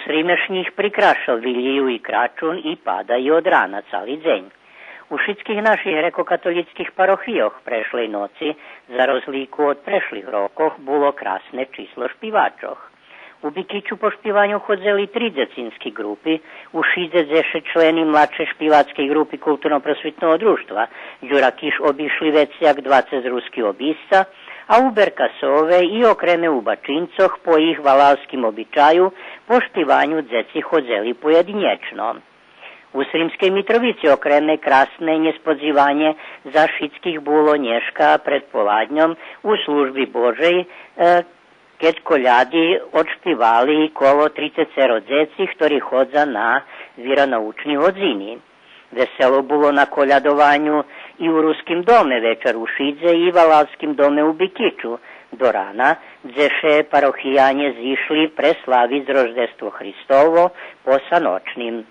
srimešních prikrašal viliju i kračun i padaju od rana cali deň. U všetkých našich grekokatolických parochijoch prešlej noci, za rozlíku od prešlých rokoch, bolo krásne číslo špivačoch. U Bikiću po špivanju chodzeli 3 decinske grupy, u 60 členi mladše špivačke grupy kulturno-prosvitnog društva. Đura Kiš obišli veciak 20 ruskih obisca, a u Berkasove i okreme u Bačincoh po ih valavskim običaju po špivanju deci chodzeli pojedinječno. U Srimskej Mitrovici okreme krasne njespodzivanje za šitskih bulo Nješka pred poladnjom u službi Božej, keď koljadi odšpivali kolo 30 deci, ktorí chodza na vjeronaučni odzini. Veselo bilo na koljadovanju i u Ruskim dome večer u Šidze i Valavskim dome u Bikiću. Do rana dzeše parohijanje zišli preslaviť Roždestvo Hristovo po sanočnim.